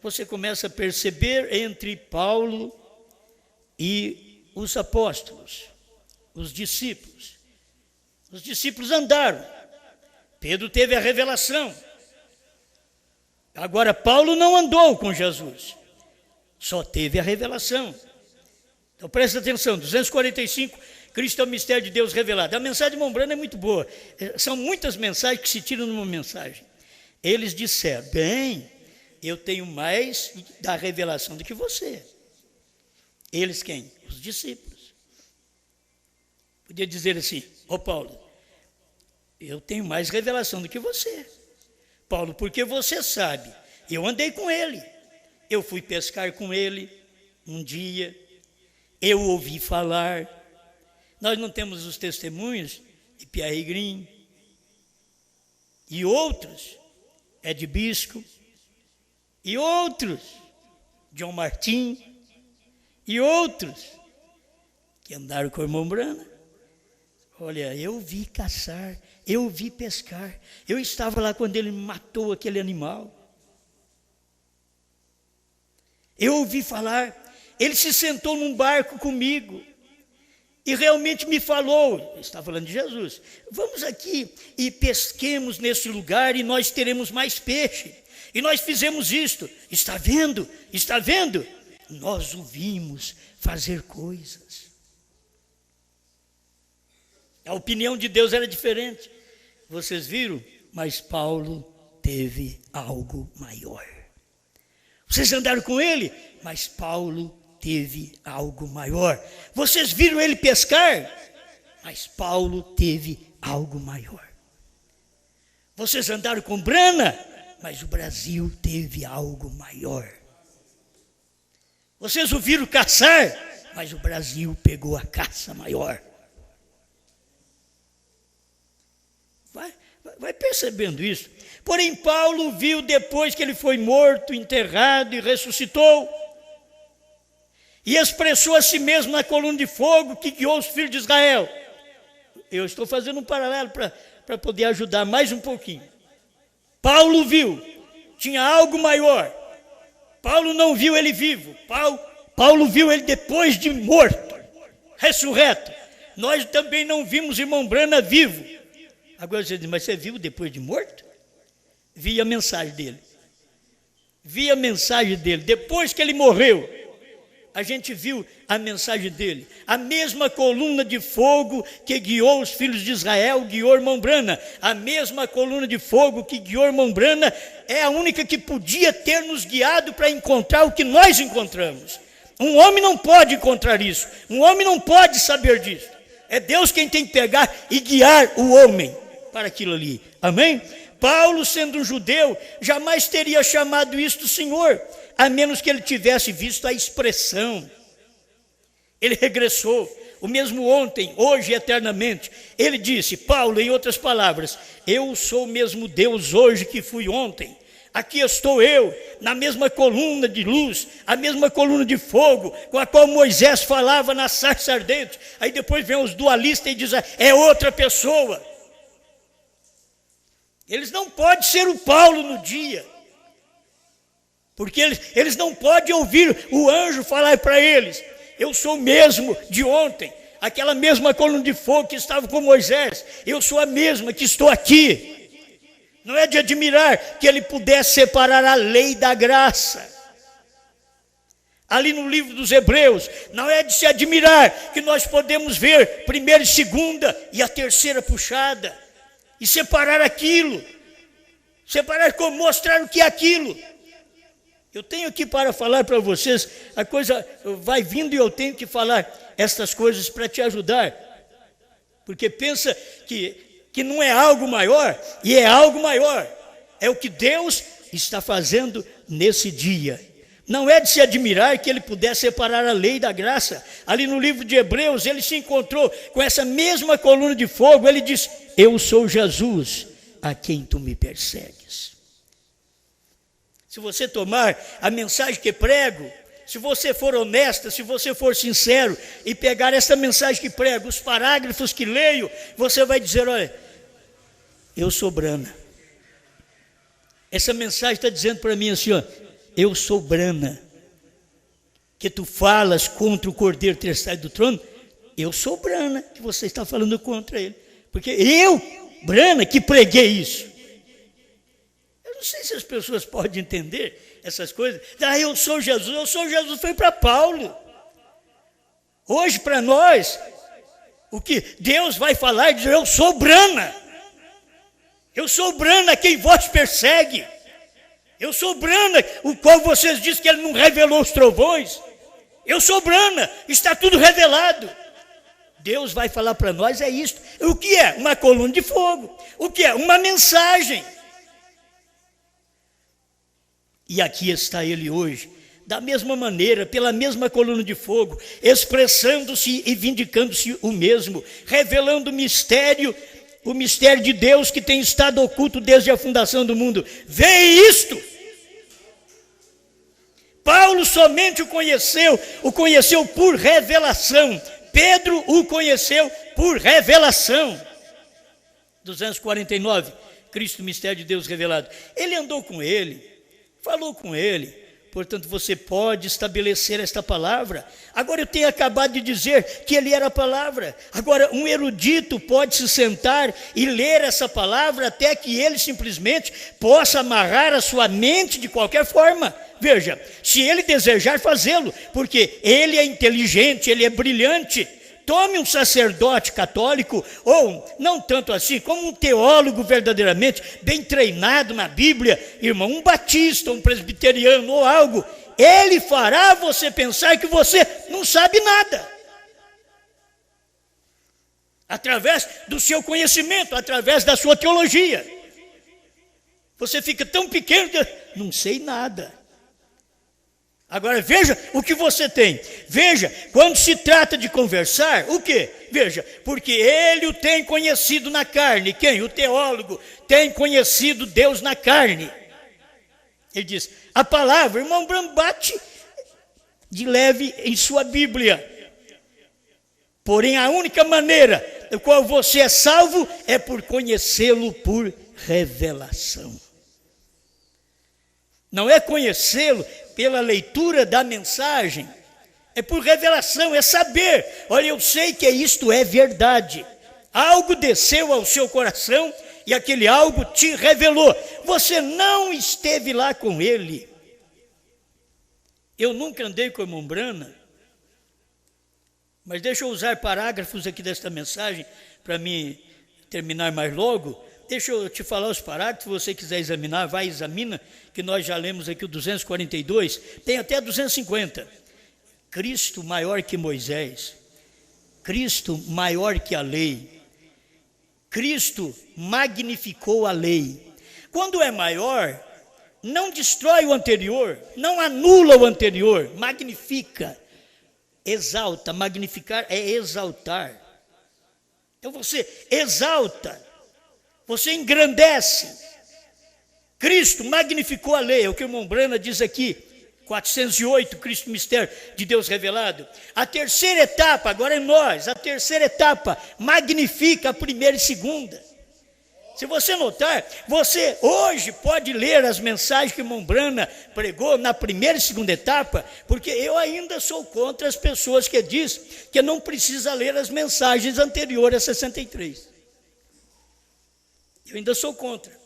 você começa a perceber entre Paulo e os apóstolos, os discípulos. Os discípulos andaram. Pedro teve a revelação. Agora, Paulo não andou com Jesus, só teve a revelação. Então, presta atenção, 245, Cristo é o mistério de Deus revelado. A mensagem de Mombrana é muito boa. São muitas mensagens que se tiram numa mensagem. Eles disseram, bem, eu tenho mais da revelação do que você. Eles quem? Os discípulos. Podia dizer assim, Paulo, eu tenho mais revelação do que você. Paulo, porque você sabe, eu andei com ele, eu fui pescar com ele um dia, eu ouvi falar. Nós não temos os testemunhos de Pierre Green e outros, Ed Bisco, e outros, John Martin, e outros que andaram com o irmão Branham. Olha, eu vi caçar, eu vi pescar, eu estava lá quando ele matou aquele animal. Eu ouvi falar, ele se sentou num barco comigo e realmente me falou, está falando de Jesus, vamos aqui e pesquemos nesse lugar e nós teremos mais peixe. E nós fizemos isto, está vendo? Está vendo? Nós o vimos fazer coisas. A opinião de Deus era diferente. Vocês viram? Mas Paulo teve algo maior. Vocês andaram com ele? Mas Paulo teve algo maior. Vocês viram ele pescar? Mas Paulo teve algo maior. Vocês andaram com Branham? mas o Brasil teve algo maior. Vocês ouviram caçar, mas o Brasil pegou a caça maior. Vai percebendo isso. Porém, Paulo viu depois que ele foi morto, enterrado e ressuscitou, e expressou a si mesmo na coluna de fogo que guiou os filhos de Israel. Eu estou fazendo um paralelo para poder ajudar mais um pouquinho. Paulo viu, tinha algo maior. Paulo não viu ele vivo. Paulo viu ele depois de morto, ressurreto. Nós também não vimos irmão Brana vivo. Agora você diz, mas você viu depois de morto? Vi a mensagem dele. Vi a mensagem dele. Depois que ele morreu, a gente viu a mensagem dele. A mesma coluna de fogo que guiou os filhos de Israel, guiou irmão Brana. A mesma coluna de fogo que guiou irmão Brana é a única que podia ter nos guiado para encontrar o que nós encontramos. Um homem não pode encontrar isso. Um homem não pode saber disso. É Deus quem tem que pegar e guiar o homem para aquilo ali. Amém? Paulo, sendo um judeu, jamais teria chamado isso do Senhor, a menos que ele tivesse visto a expressão. Ele regressou, o mesmo ontem, hoje e eternamente. Ele disse, Paulo, em outras palavras, eu sou o mesmo Deus hoje que fui ontem. Aqui estou eu, na mesma coluna de luz, a mesma coluna de fogo, com a qual Moisés falava na sarça ardente. Aí depois vem os dualistas e dizem, é outra pessoa. Eles não podem ser o Paulo no dia, porque eles não podem ouvir o anjo falar para eles, eu sou o mesmo de ontem, aquela mesma coluna de fogo que estava com Moisés, eu sou a mesma que estou aqui. Não é de admirar que ele pudesse separar a lei da graça. Ali no livro dos Hebreus, não é de se admirar que nós podemos ver primeira e segunda e a terceira puxada, e separar aquilo, mostrar o que é aquilo. Eu tenho aqui para falar para vocês, a coisa vai vindo e eu tenho que falar estas coisas para te ajudar, porque pensa que não é algo maior, e é algo maior, é o que Deus está fazendo nesse dia. Não é de se admirar que ele pudesse separar a lei da graça. Ali no livro de Hebreus, ele se encontrou com essa mesma coluna de fogo, ele diz, eu sou Jesus, a quem tu me persegues. Se você tomar a mensagem que prego, se você for honesta, se você for sincero, e pegar essa mensagem que prego, os parágrafos que leio, você vai dizer, olha, eu sou Brana. Essa mensagem está dizendo para mim assim, ó, eu sou Brana, que tu falas contra o Cordeiro ter saído do trono, eu sou Brana, que você está falando contra ele, porque eu, Brana, que preguei isso. Eu não sei se as pessoas podem entender essas coisas. Eu sou Jesus foi para Paulo. Hoje para nós, o que Deus vai falar, diz, eu sou Brana. Eu sou Brana, quem vos persegue. Eu sou Brana, o qual vocês dizem que ele não revelou os trovões. Eu sou Brana, está tudo revelado. Deus vai falar para nós, é isto. O que é? Uma coluna de fogo. O que é? Uma mensagem. E aqui está ele hoje, da mesma maneira, pela mesma coluna de fogo, expressando-se e vindicando-se o mesmo, revelando o mistério de Deus que tem estado oculto desde a fundação do mundo. Vê isto! Paulo somente o conheceu por revelação. Pedro o conheceu por revelação. 249, Cristo, mistério de Deus revelado. Ele andou com ele, falou com ele, portanto você pode estabelecer esta palavra. Agora eu tenho acabado de dizer que ele era a palavra. Agora um erudito pode se sentar e ler essa palavra até que ele simplesmente possa amarrar a sua mente de qualquer forma. Veja, se ele desejar fazê-lo, porque ele é inteligente, ele é brilhante. Tome um sacerdote católico, ou não tanto assim, como um teólogo verdadeiramente bem treinado na Bíblia, irmão, um batista, um presbiteriano ou algo, ele fará você pensar que você não sabe nada. Através do seu conhecimento, através da sua teologia. Você fica tão pequeno que não sei nada. Agora veja o que você tem. Veja, quando se trata de conversar, o quê? Veja, porque ele o tem conhecido na carne. Quem? O teólogo tem conhecido Deus na carne. Ele diz, a palavra, irmão Branham bate de leve em sua Bíblia. Porém, a única maneira da qual você é salvo é por conhecê-lo por revelação. Não é conhecê-lo pela leitura da mensagem, é por revelação, é saber. Olha, eu sei que isto é verdade. Algo desceu ao seu coração e aquele algo te revelou. Você não esteve lá com ele. Eu nunca andei com o irmão Branham, mas deixa eu usar parágrafos aqui desta mensagem para me terminar mais logo. Deixa eu te falar os parágrafos, se você quiser examinar, vai e examina, que nós já lemos aqui o 242, tem até 250. Cristo maior que Moisés, Cristo maior que a lei, Cristo magnificou a lei. Quando é maior, não destrói o anterior, não anula o anterior, magnifica, exalta. Magnificar é exaltar. Então você exalta, você engrandece. Cristo magnificou a lei, é o que o irmão Branham diz aqui, 408, Cristo mistério de Deus revelado. A terceira etapa, agora é nós, a terceira etapa magnifica a primeira e segunda. Se você notar, você hoje pode ler as mensagens que o irmão Branham pregou na primeira e segunda etapa, porque eu ainda sou contra as pessoas que dizem que não precisa ler as mensagens anteriores a 63. Eu ainda sou contra.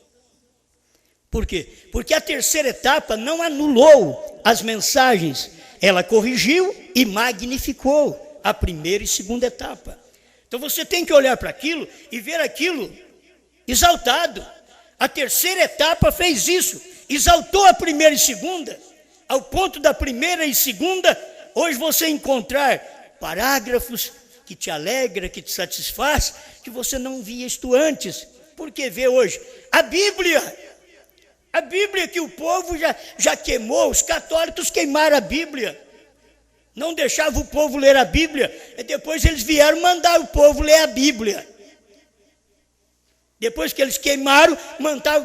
Por quê? Porque a terceira etapa não anulou as mensagens, ela corrigiu e magnificou a primeira e segunda etapa. Então você tem que olhar para aquilo e ver aquilo exaltado. A terceira etapa fez isso, exaltou a primeira e segunda, ao ponto da primeira e segunda, hoje você encontrar parágrafos que te alegra, que te satisfaz, que você não via isto antes. Porque vê hoje, a Bíblia que o povo já queimou, os católicos queimaram a Bíblia, não deixavam o povo ler a Bíblia, e depois eles vieram mandar o povo ler a Bíblia. Depois que eles queimaram,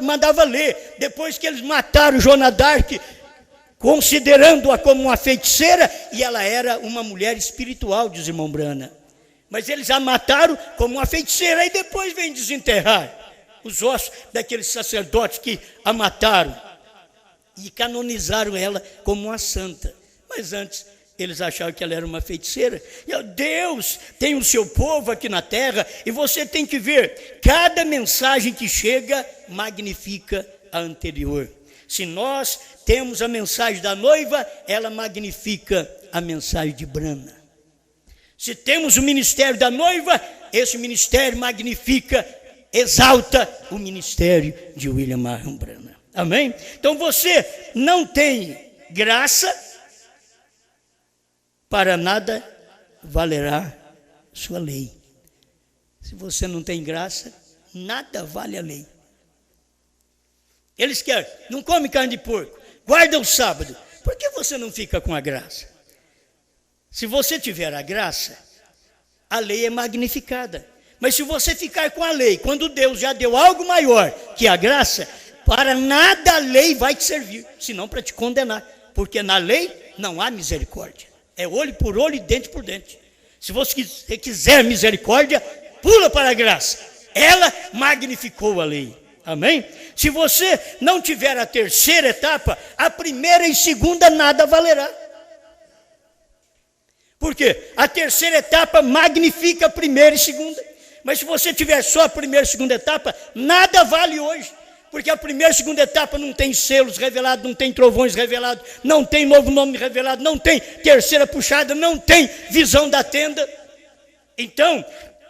mandava ler. Depois que eles mataram Joana d'Arc, considerando-a como uma feiticeira, e ela era uma mulher espiritual, diz o irmão Branham. Mas eles a mataram como uma feiticeira, e depois vem desenterrar os ossos daqueles sacerdotes que a mataram e canonizaram ela como uma santa. Mas antes eles achavam que ela era uma feiticeira. E Deus tem o seu povo aqui na terra, e você tem que ver, cada mensagem que chega magnifica a anterior. Se nós temos a mensagem da noiva, ela magnifica a mensagem de Branham. Se temos o ministério da noiva, esse ministério magnifica, exalta o ministério de William Marion Branham. Amém? Então você não tem graça, para nada valerá sua lei. Se você não tem graça, nada vale a lei. Eles querem, não come carne de porco, guarda o sábado. Por que você não fica com a graça? Se você tiver a graça, a lei é magnificada. Mas se você ficar com a lei, quando Deus já deu algo maior que a graça, para nada a lei vai te servir, senão para te condenar. Porque na lei não há misericórdia. É olho por olho e dente por dente. Se você quiser misericórdia, pula para a graça. Ela magnificou a lei. Amém? Se você não tiver a terceira etapa, a primeira e segunda nada valerá. Por quê? A terceira etapa magnifica a primeira e segunda. Mas se você tiver só a primeira e segunda etapa, nada vale hoje. Porque a primeira e segunda etapa não tem selos revelados, não tem trovões revelados, não tem novo nome revelado, não tem terceira puxada, não tem visão da tenda. Então,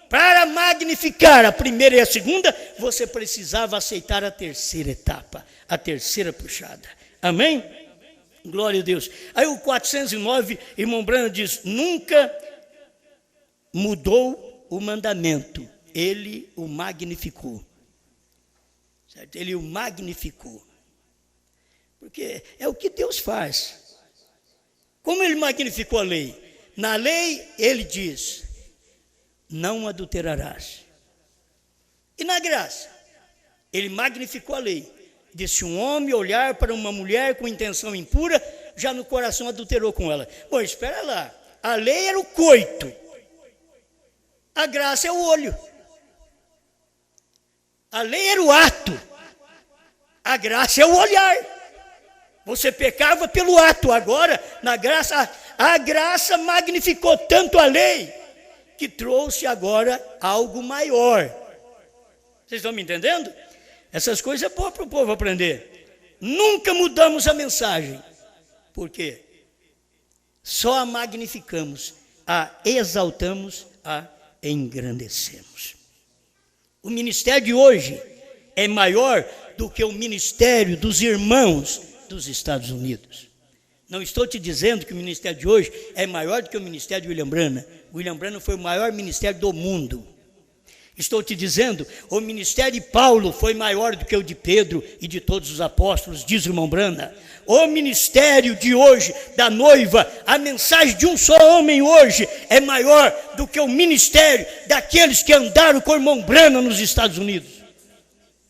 para magnificar a primeira e a segunda, você precisava aceitar a terceira etapa, a terceira puxada. Amém? Glória a Deus. Aí o 409, irmão Branham diz, nunca mudou o mandamento, ele o magnificou. certo? Ele o magnificou. Porque é o que Deus faz. Como ele magnificou a lei? Na lei ele diz: não adulterarás. E na graça? Ele magnificou a lei. Diz: se um homem olhar para uma mulher com intenção impura, já no coração adulterou com ela. Bom, espera lá. A lei era o coito. A graça é o olho. A lei era o ato. A graça é o olhar. Você pecava pelo ato. Agora, na graça, a graça magnificou tanto a lei que trouxe agora algo maior. Vocês estão me entendendo? Essas coisas é boa para o povo aprender. Nunca mudamos a mensagem. Por quê? Só a magnificamos, a exaltamos, a engrandecemos. O ministério de hoje é maior do que o ministério dos irmãos dos Estados Unidos. Não estou te dizendo que o ministério de hoje é maior do que o ministério de William Branham. William Branham foi o maior ministério do mundo. Estou te dizendo, o ministério de Paulo foi maior do que o de Pedro e de todos os apóstolos, diz o irmão Branham. O ministério de hoje, da noiva, a mensagem de um só homem hoje é maior do que o ministério daqueles que andaram com o irmão Branham nos Estados Unidos.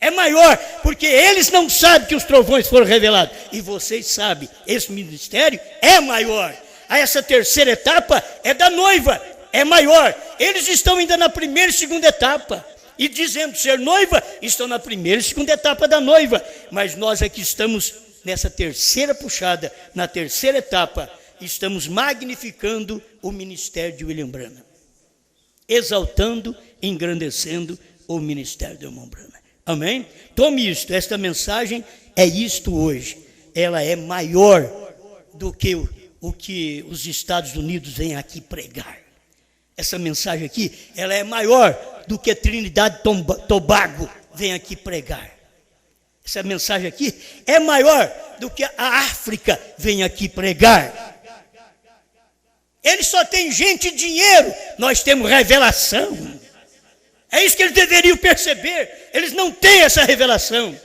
É maior, porque eles não sabem que os trovões foram revelados. E vocês sabem, esse ministério é maior. Essa terceira etapa é da noiva, é maior. Eles estão ainda na primeira e segunda etapa. E dizendo ser noiva, estão na primeira e segunda etapa da noiva. Mas nós aqui estamos nessa terceira puxada, na terceira etapa, estamos magnificando o ministério de William Branham. Exaltando, engrandecendo o ministério do irmão Branham. Amém? Tome isto, esta mensagem é isto hoje. Ela é maior do que o que os Estados Unidos vêm aqui pregar. Essa mensagem aqui, ela é maior do que Trinidade e Tobago vem aqui pregar. Essa mensagem aqui é maior do que a África vem aqui pregar. Eles só têm gente e dinheiro, nós temos revelação. É isso que eles deveriam perceber. Eles não têm essa revelação.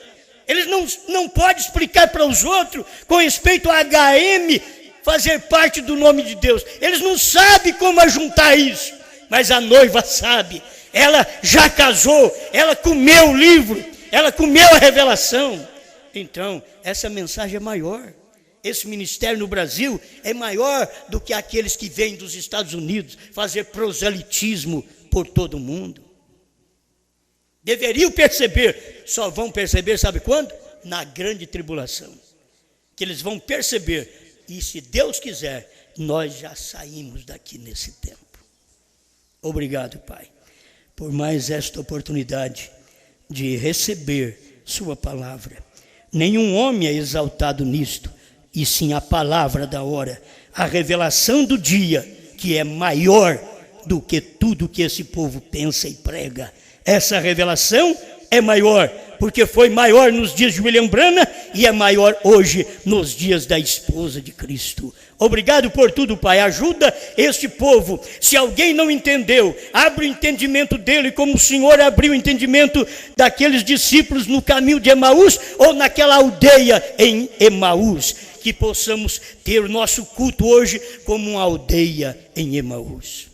Eles não podem explicar para os outros com respeito a HM fazer parte do nome de Deus. Eles não sabem como ajuntar isso. Mas a noiva sabe. Ela já casou. Ela comeu o livro. Ela comeu a revelação. Então, essa mensagem é maior. Esse ministério no Brasil é maior do que aqueles que vêm dos Estados Unidos fazer proselitismo por todo o mundo. Deveriam perceber, só vão perceber, sabe quando? Na grande tribulação. Que eles vão perceber, e se Deus quiser, nós já saímos daqui nesse tempo. Obrigado, Pai, por mais esta oportunidade de receber sua palavra. Nenhum homem é exaltado nisto, e sim a palavra da hora, a revelação do dia, que é maior do que tudo que esse povo pensa e prega. Essa revelação é maior, porque foi maior nos dias de William Branham e é maior hoje nos dias da esposa de Cristo. Obrigado por tudo, Pai. Ajuda este povo. Se alguém não entendeu, abre o entendimento dele, como o Senhor abriu o entendimento daqueles discípulos no caminho de Emaús ou naquela aldeia em Emaús. Que possamos ter o nosso culto hoje como uma aldeia em Emaús,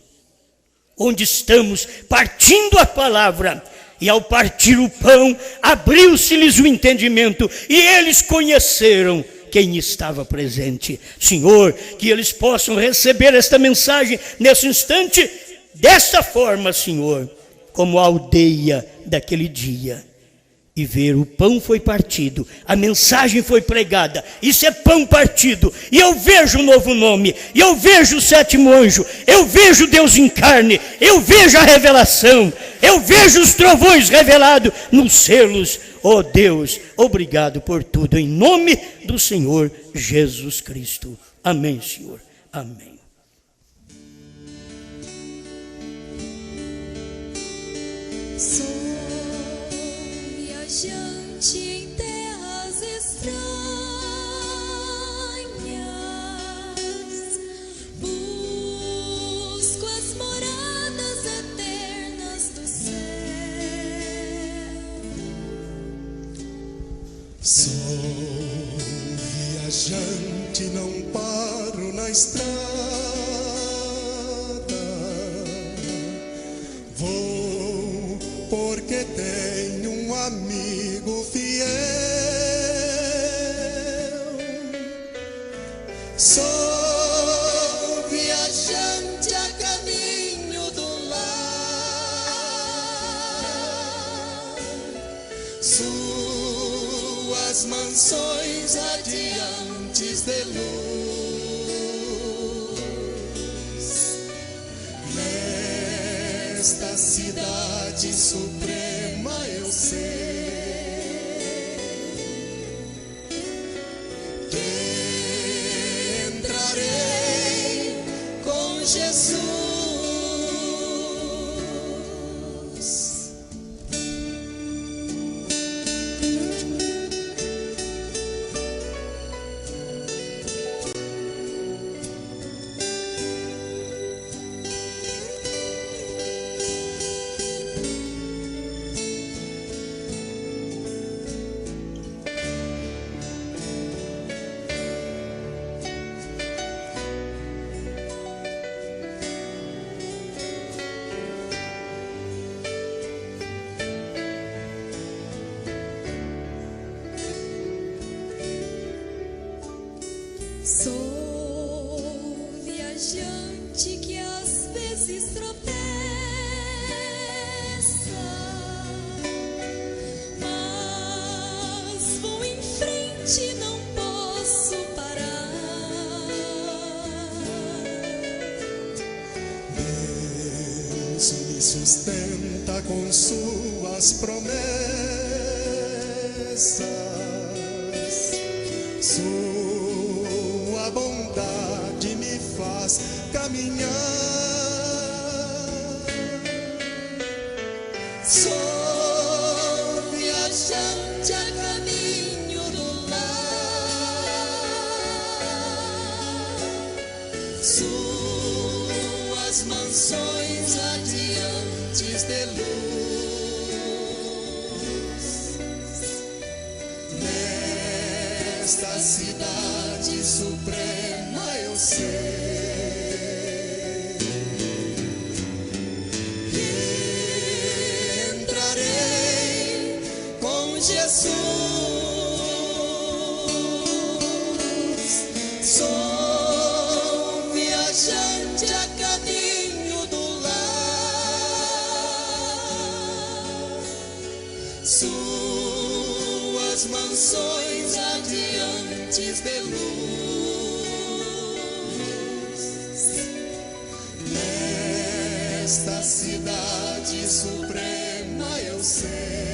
onde estamos partindo a palavra, e ao partir o pão, abriu-se-lhes o entendimento, e eles conheceram quem estava presente. Senhor, que eles possam receber esta mensagem nesse instante, desta forma, Senhor, como a aldeia daquele dia. E ver o pão foi partido, a mensagem foi pregada, isso é pão partido, e eu vejo um novo nome, e eu vejo o sétimo anjo, eu vejo Deus em carne, eu vejo a revelação, eu vejo os trovões revelados nos selos. Oh Deus, obrigado por tudo, em nome do Senhor Jesus Cristo. Amém, Senhor, amém. Viajante em terras estranhas, busco as moradas eternas do céu. Sou viajante, não paro na estrada. Vou porque tenho um amigo fiel. Sou viajante a caminho do lar. Suas mansões radiantes de luz, nesta cidade suprema eu sei que entrarei com Jesus. Sou viajante que às vezes tropeça, mas vou em frente, não posso parar. Deus me sustenta com suas promessas. Sua bondade me faz caminhar. Sou viajante a caminho do lar. Suas mansões radiantes de luz, nesta cidade suprema eu sei que entrarei com Jesus. Sou viajante a caminho do lar. Suas mansões radiantes de luz, nesta cidade suprema eu sei